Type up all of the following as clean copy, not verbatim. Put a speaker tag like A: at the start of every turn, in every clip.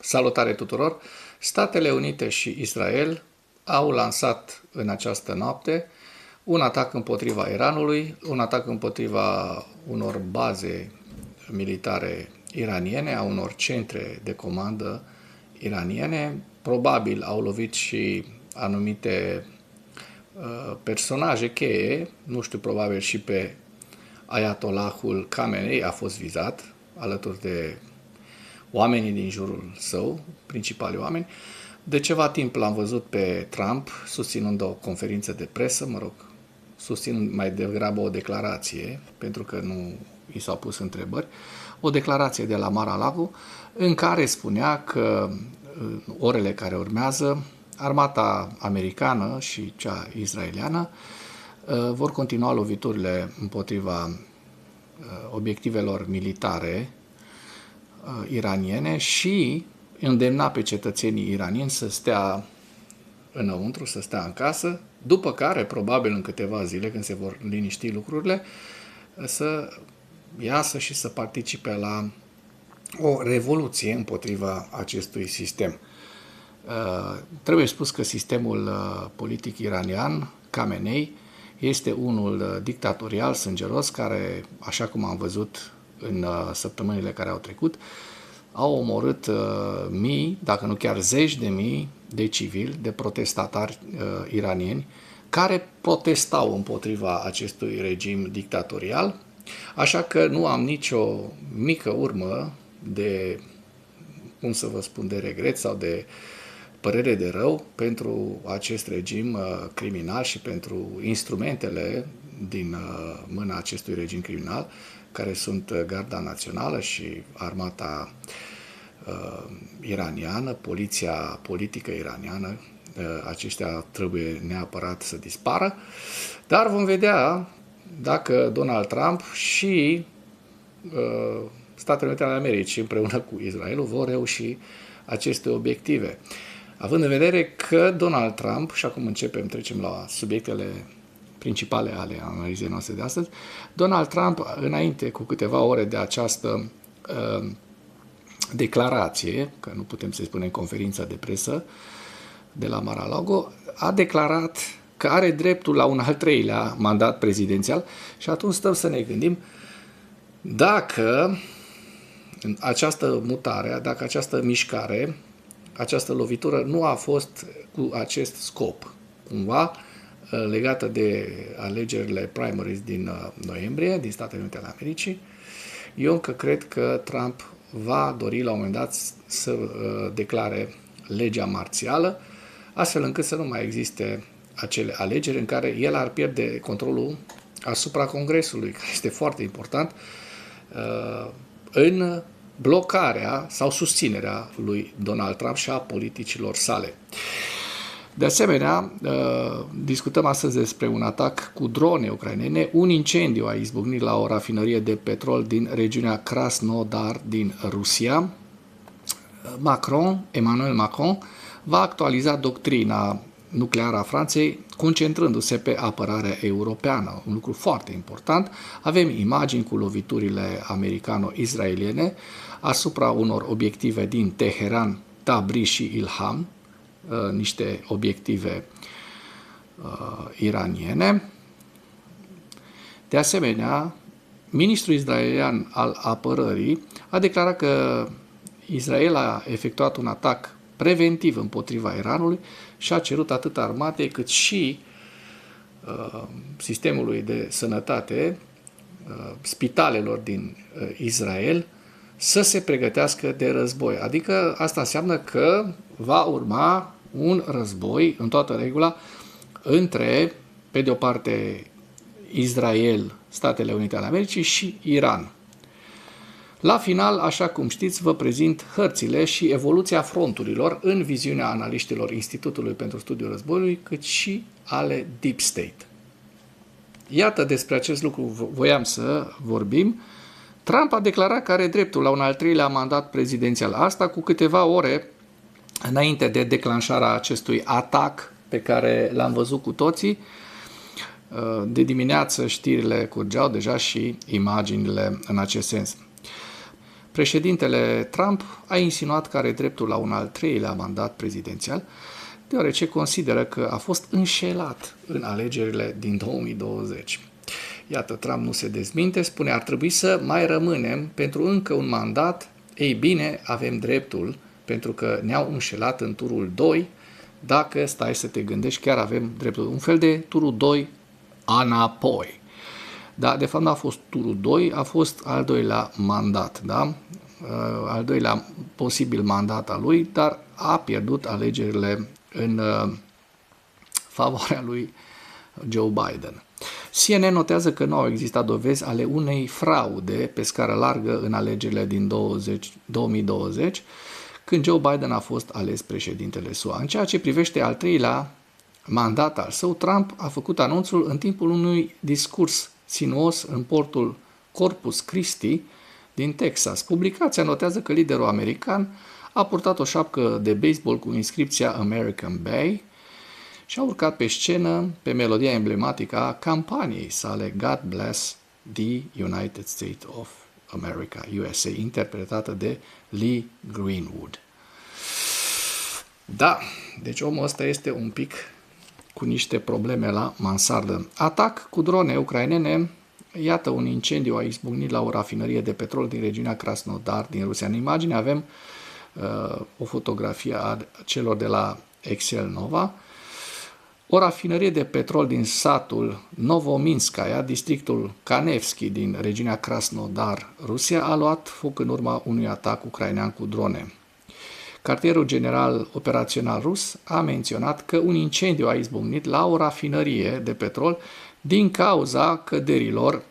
A: Salutare tuturor! Statele Unite și Israel au lansat în această noapte un atac împotriva Iranului, un atac împotriva unor baze militare iraniene, a unor centre de comandă iraniene. Probabil au lovit și anumite personaje cheie, nu știu, probabil și pe Ayatollahul Khamenei a fost vizat, alături de oamenii din jurul său, principalii oameni. De ceva timp l-am văzut pe Trump susținând o conferință de presă, susținând mai degrabă o declarație, pentru că nu i s-au pus întrebări, o declarație de la Mar-a-Lago în care spunea că în orele care urmează armata americană și cea israeliană vor continua loviturile împotriva obiectivelor militare iraniene și îndemna pe cetățenii iranieni să stea înăuntru, să stea în casă, după care, probabil în câteva zile, când se vor liniști lucrurile, să iasă și să participe la o revoluție împotriva acestui sistem. Trebuie spus că sistemul politic iranian, Khamenei, este unul dictatorial, sângeros, care, așa cum am văzut în săptămânile care au trecut, au omorât mii, dacă nu chiar zeci de mii de civili, de protestatari iranieni, care protestau împotriva acestui regim dictatorial, așa că nu am nicio mică urmă de, cum să vă spun, de regret sau de părere de rău pentru acest regim criminal și pentru instrumentele din mâna acestui regim criminal, care sunt Garda Națională și armata iraniană, poliția politică iraniană. Aceștia trebuie neapărat să dispară, dar vom vedea dacă Donald Trump și Statele Unite ale Americii împreună cu Israelul vor reuși aceste obiective. Având în vedere că Donald Trump, și acum trecem la subiectele principale ale analizei noastre de astăzi, Donald Trump, înainte, cu câteva ore de această declarație, că nu putem să-i spunem conferința de presă, de la Mar-a-Lago, a declarat că are dreptul la un al treilea mandat prezidențial și atunci stăm să ne gândim dacă această mutare, dacă această mișcare, această lovitură nu a fost cu acest scop, cumva legată de alegerile primaries din noiembrie, din Statele Unite ale Americii. Eu încă cred că Trump va dori la un moment dat să declare legea marțială, astfel încât să nu mai existe acele alegeri în care el ar pierde controlul asupra Congresului, care este foarte important, în blocarea sau susținerea lui Donald Trump și a politicilor sale. De asemenea, discutăm astăzi despre un atac cu drone ucrainene. Un incendiu a izbucnit la o rafinărie de petrol din regiunea Krasnodar din Rusia. Emmanuel Macron va actualiza doctrina nucleară a Franței, concentrându-se pe apărarea europeană. Un lucru foarte important. Avem imagini cu loviturile americano-israeliene asupra unor obiective din Teheran, Tabriz și Ilham, niște obiective iraniene. De asemenea, ministrul israelian al apărării a declarat că Israel a efectuat un atac preventiv împotriva Iranului și a cerut atât armatei cât și sistemului de sănătate, spitalelor din Israel, să se pregătească de război. Adică asta înseamnă că va urma un război în toată regula între, pe de o parte, Israel, Statele Unite ale Americii și Iran. La final, așa cum știți, vă prezint hărțile și evoluția fronturilor în viziunea analiștilor Institutului pentru Studiul Războiului, cât și ale Deep State. Iată, despre acest lucru voiam să vorbim. Trump a declarat că are dreptul la un al treilea mandat prezidențial. Asta cu câteva ore înainte de declanșarea acestui atac pe care l-am văzut cu toții. De dimineață știrile curgeau deja și imaginile în acest sens. Președintele Trump a insinuat că are dreptul la un al treilea mandat prezidențial, deoarece consideră că a fost înșelat în alegerile din 2020. Iată, Trump nu se dezminte, spune ar trebui să mai rămânem pentru încă un mandat. Ei bine, avem dreptul, pentru că ne-au înșelat în turul 2. Dacă stai să te gândești, chiar avem dreptul. Un fel de turul 2 înapoi. Da, de fapt nu a fost turul 2, a fost al doilea mandat, da? Al doilea posibil mandat al lui, dar a pierdut alegerile în favoarea lui Joe Biden. CNN notează că nu au existat dovezi ale unei fraude pe scară largă în alegerile din 2020, când Joe Biden a fost ales președintele SUA. În ceea ce privește al treilea mandat al său, Trump a făcut anunțul în timpul unui discurs sinuos în portul Corpus Christi din Texas. Publicația notează că liderul american a purtat o șapcă de baseball cu inscripția American Bay și a urcat pe scenă pe melodia emblematică a campaniei sale God Bless the United States of America, USA, interpretată de Lee Greenwood. Da, deci omul ăsta este un pic cu niște probleme la mansardă. Atac cu drone ucrainene. Iată, un incendiu a izbucnit la o rafinărie de petrol din regiunea Krasnodar din Rusia. În imagine avem o fotografie a celor de la Excel Nova. O rafinărie de petrol din satul Novominskaya, districtul Kanevski din regiunea Krasnodar, Rusia, a luat foc în urma unui atac ucrainean cu drone. Cartierul general operațional rus a menționat că un incendiu a izbucnit la o rafinărie de petrol din cauza căderilor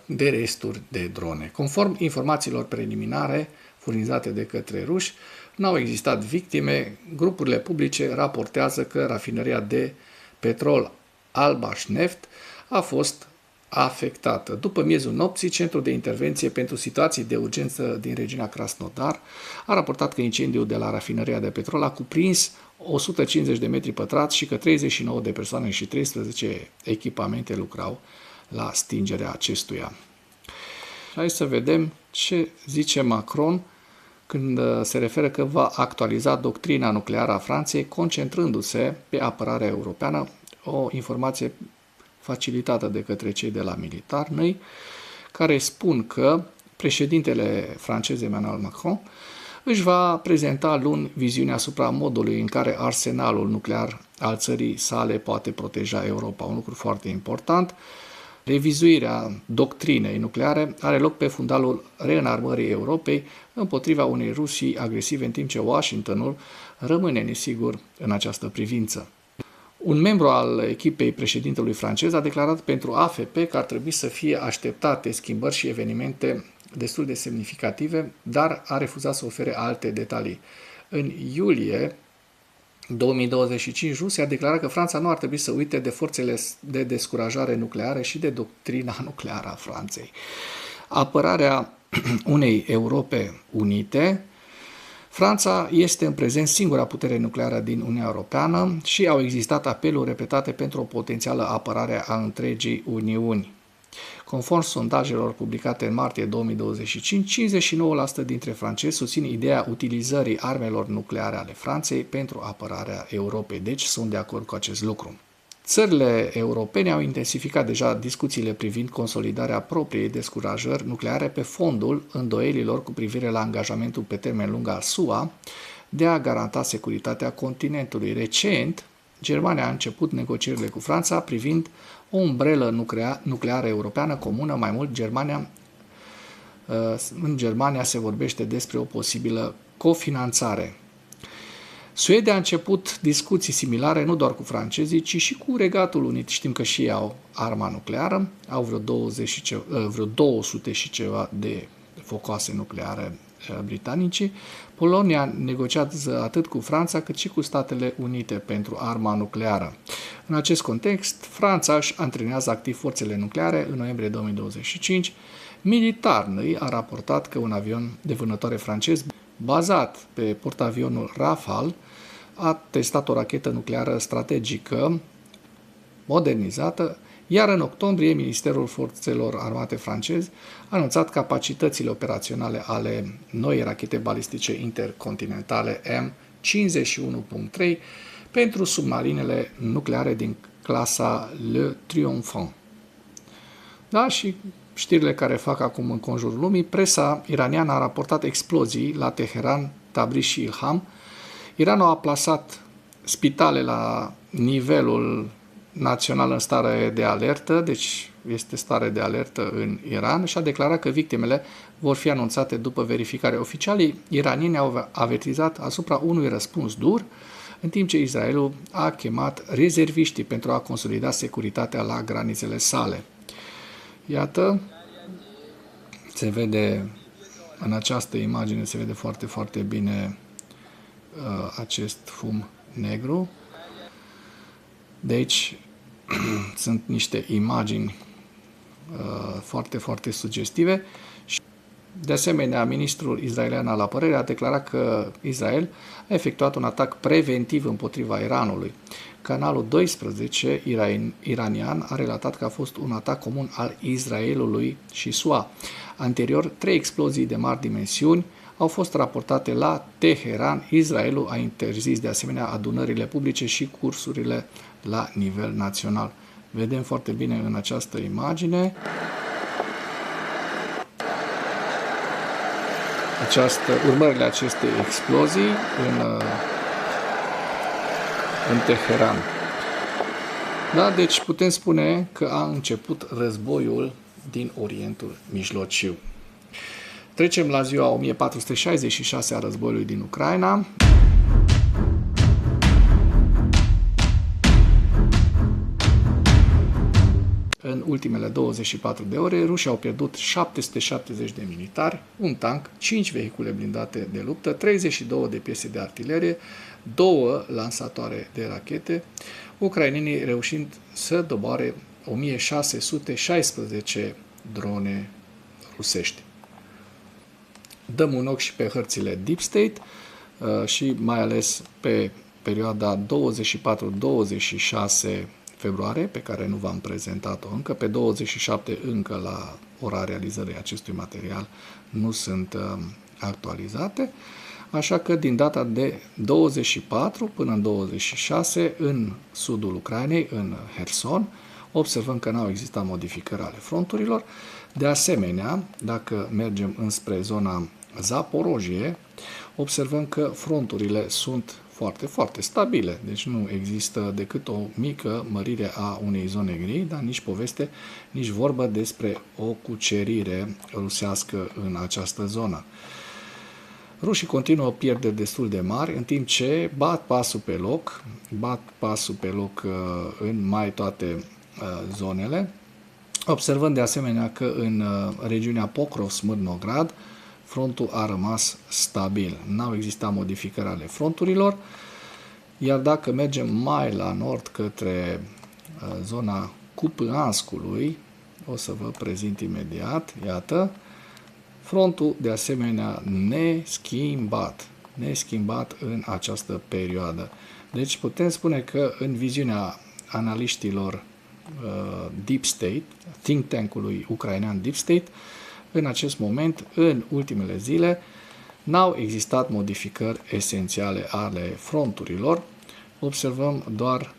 A: de resturi de drone. Conform informațiilor preliminare furnizate de către ruși, n-au existat victime. Grupurile publice raportează că rafinăria de petrol Albașneft a fost afectată. După miezul nopții, Centrul de Intervenție pentru Situații de Urgență din regiunea Krasnodar a raportat că incendiul de la rafinăria de petrol a cuprins 150 de metri pătrați și că 39 de persoane și 13 echipamente lucrau la stingerea acestuia. Hai să vedem ce zice Macron când se referă că va actualiza doctrina nucleară a Franței, concentrându-se pe apărarea europeană, o informație facilitată de către cei de la militarnăi, care spun că președintele francez Emmanuel Macron își va prezenta luni viziunea asupra modului în care arsenalul nuclear al țării sale poate proteja Europa. Un lucru foarte important. Revizuirea doctrinei nucleare are loc pe fundalul reînarmării Europei împotriva unei Rusii agresive, în timp ce Washingtonul rămâne nesigur în această privință. Un membru al echipei președintelui francez a declarat pentru AFP că ar trebui să fie așteptate schimbări și evenimente destul de semnificative, dar a refuzat să ofere alte detalii. În iulie 2025, Rusia a declarat că Franța nu ar trebui să uite de forțele de descurajare nucleare și de doctrina nucleară a Franței. Apărarea unei Europe unite. Franța este în prezent singura putere nucleară din Uniunea Europeană și au existat apeluri repetate pentru o potențială apărare a întregii Uniuni. Conform sondajelor publicate în martie 2025, 59% dintre francezi susțin ideea utilizării armelor nucleare ale Franței pentru apărarea Europei, deci sunt de acord cu acest lucru. Țările europene au intensificat deja discuțiile privind consolidarea propriei descurajări nucleare pe fondul îndoielilor cu privire la angajamentul pe termen lung al SUA de a garanta securitatea continentului. Recent, Germania a început negocierile cu Franța privind o umbrelă nucleară europeană comună. Mai mult, în Germania se vorbește despre o posibilă cofinanțare. Suedia a început discuții similare nu doar cu francezii, ci și cu Regatul Unit. Știm că și ei au arma nucleară, au vreo 200 și ceva de focoase nucleare britanice. Polonia negociază atât cu Franța cât și cu Statele Unite pentru arma nucleară. În acest context, Franța își antrenează activ forțele nucleare. În noiembrie 2025, Militarnăi a raportat că un avion de vânătoare francez bazat pe portavionul Rafale a testat o rachetă nucleară strategică modernizată, Iar în octombrie, Ministerul Forțelor Armate francez a anunțat capacitățile operaționale ale noii rachete balistice intercontinentale M51.3 pentru submarinele nucleare din clasa Le Triomphant. Da, și știrile care fac acum în conjurul lumii, presa iraniană a raportat explozii la Teheran, Tabriz și Ilham. Iranul a plasat spitale la nivelul național în stare de alertă, deci este stare de alertă în Iran și a declarat că victimele vor fi anunțate după verificare. Oficialii iranieni au avertizat asupra unui răspuns dur, în timp ce Israelul a chemat rezerviștii pentru a consolida securitatea la granițele sale. Iată, se vede în această imagine, se vede foarte, foarte bine acest fum negru. Deci, sunt niște imagini foarte, foarte sugestive. De asemenea, ministrul israelian al apărării a declarat că Israel a efectuat un atac preventiv împotriva Iranului. Canalul 12 iranian a relatat că a fost un atac comun al Israelului și SUA. Anterior, 3 explozii de mari dimensiuni au fost raportate la Teheran. Israelul a interzis de asemenea adunările publice și cursurile la nivel național. Vedem foarte bine în această imagine urmările acestei explozii în Teheran. Da, deci putem spune că a început războiul din Orientul Mijlociu. Trecem la ziua 1466 a războiului din Ucraina. În ultimele 24 de ore, rușii au pierdut 770 de militari, un tank, 5 vehicule blindate de luptă, 32 de piese de artilerie, 2 lansatoare de rachete, ucrainenii reușind să doboare 1616 drone rusești. Dăm un ochi și pe hărțile Deep State și mai ales pe perioada 24-26 februarie, pe care nu v-am prezentat-o încă. Pe 27 încă la ora realizării acestui material nu sunt actualizate, așa că din data de 24 până în 26 în sudul Ucrainei, în Herson, observăm că n-au existat modificări ale fronturilor. De asemenea, dacă mergem înspre zona Zaporojie, observăm că fronturile sunt foarte, foarte stabile. Deci nu există decât o mică mărire a unei zone gri, dar nici poveste, nici vorbă despre o cucerire rusească în această zonă. Rușii continuă pierderi destul de mari, în timp ce bat pasul pe loc în mai toate zonele. Observăm de asemenea că în regiunea Pokrov-Smârnograd frontul a rămas stabil. N-au existat modificări ale fronturilor, iar dacă mergem mai la nord către zona Cupânskului, o să vă prezint imediat, iată, frontul de asemenea neschimbat în această perioadă. Deci putem spune că în viziunea analiștilor Deep State, think tank-ului ucrainean Deep State, în acest moment, în ultimele zile, n-au existat modificări esențiale ale fronturilor. Observăm doar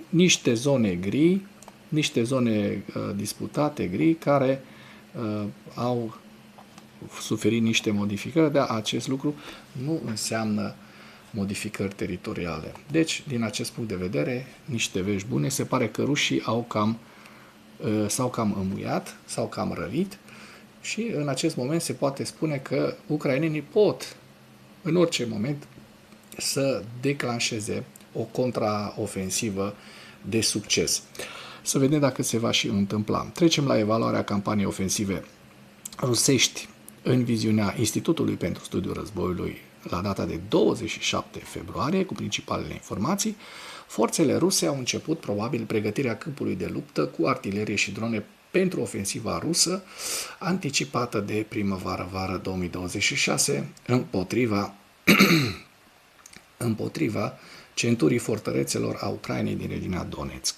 A: niște zone gri, niște zone disputate gri, care au suferit niște modificări, dar acest lucru nu înseamnă modificări teritoriale. Deci, din acest punct de vedere, niște vești bune. Se pare că rușii s-au cam îmuiat, s-au cam răvit și în acest moment se poate spune că ucrainenii pot în orice moment să declanșeze o contraofensivă de succes. Să vedem dacă se va și întâmpla. Trecem la evaluarea campaniei ofensive rusești în viziunea Institutului pentru Studiul Războiului la data de 27 februarie, cu principalele informații. Forțele ruse au început probabil pregătirea câmpului de luptă cu artilerie și drone pentru ofensiva rusă anticipată de primăvară-vară 2026 împotriva centurii fortărețelor a Ucrainei din regiunea Donetsk.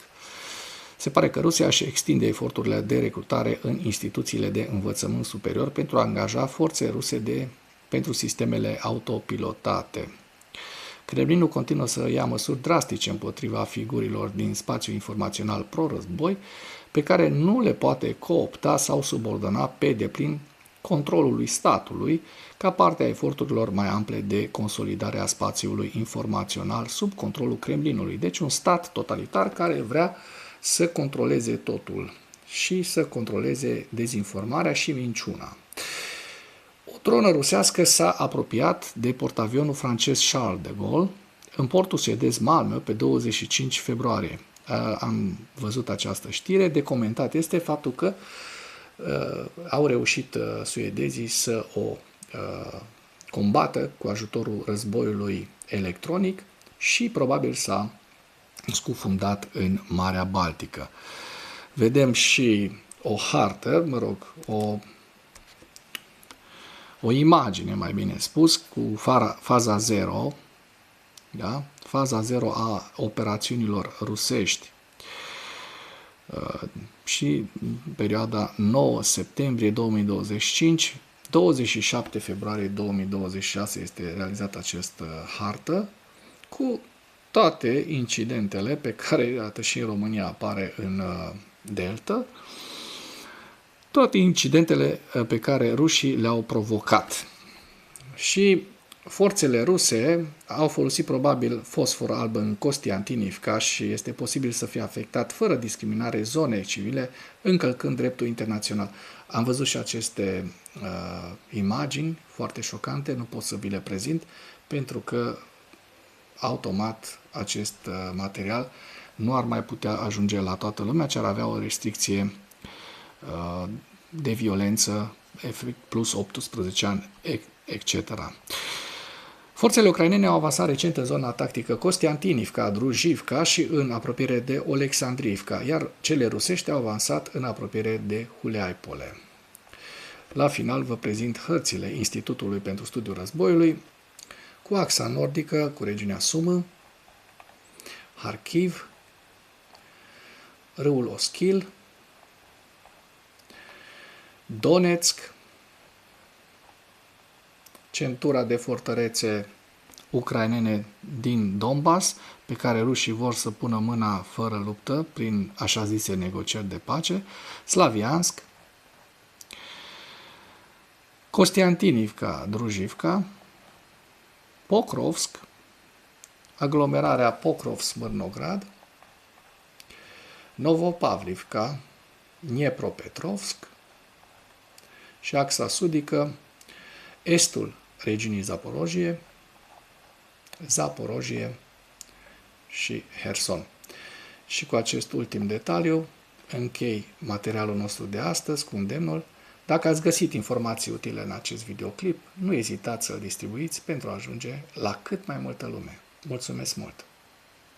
A: Se pare că Rusia își extinde eforturile de recrutare în instituțiile de învățământ superior pentru a angaja forțe ruse pentru sistemele autopilotate. Kremlinul continuă să ia măsuri drastice împotriva figurilor din spațiul informațional pro-război, pe care nu le poate coopta sau subordona pe deplin controlului statului, ca parte a eforturilor mai ample de consolidare a spațiului informațional sub controlul Kremlinului. Deci un stat totalitar care vrea să controleze totul și să controleze dezinformarea și minciuna. O dronă rusească s-a apropiat de portavionul francez Charles de Gaulle în portul suedez Malmö pe 25 februarie. Am văzut această știre. De comentat este faptul că au reușit suedezii să o combată cu ajutorul războiului electronic și probabil s-a scufundat în Marea Baltică. Vedem și o hartă, o imagine, mai bine spus, cu faza 0, da? Faza 0 a operațiunilor rusești și perioada 9 septembrie 2025, 27 februarie 2026 este realizată această hartă cu toate incidentele pe care, iată, și în România apare în Delta, toate incidentele pe care rușii le-au provocat. Și forțele ruse au folosit probabil fosfor alb în Kostiantinivka și este posibil să fie afectat fără discriminare zone civile, încălcând dreptul internațional. Am văzut și aceste imagini foarte șocante, nu pot să vi le prezint, pentru că automat acest material nu ar mai putea ajunge la toată lumea, ci ar avea o restricție de violență plus 18 ani, etc. Forțele ucrainene au avansat recent în zona tactică Kostiantinivka, Druzhivka și în apropiere de Oleksandriivka, iar cele rusești au avansat în apropiere de Huleaipole. La final vă prezint hărțile Institutului pentru Studiul Războiului cu axa nordică, cu regiunea Sumă, Harkiv, râul Oschil, Donetsk, centura de fortărețe ucrainene din Donbass, pe care rușii vor să pună mâna fără luptă prin așa zise negocieri de pace, Slaviansk, Kostiantinivka, Druzhivka, Pokrovsk, aglomerarea Pokrov-Smârnograd, Novopavlivka, Dniepropetrovsk și axa sudică, estul regiunii Zaporojie și Herson. Și cu acest ultim detaliu închei materialul nostru de astăzi cu îndemnul: dacă ați găsit informații utile în acest videoclip, nu ezitați să-l distribuiți pentru a ajunge la cât mai multă lume. Mulțumesc mult!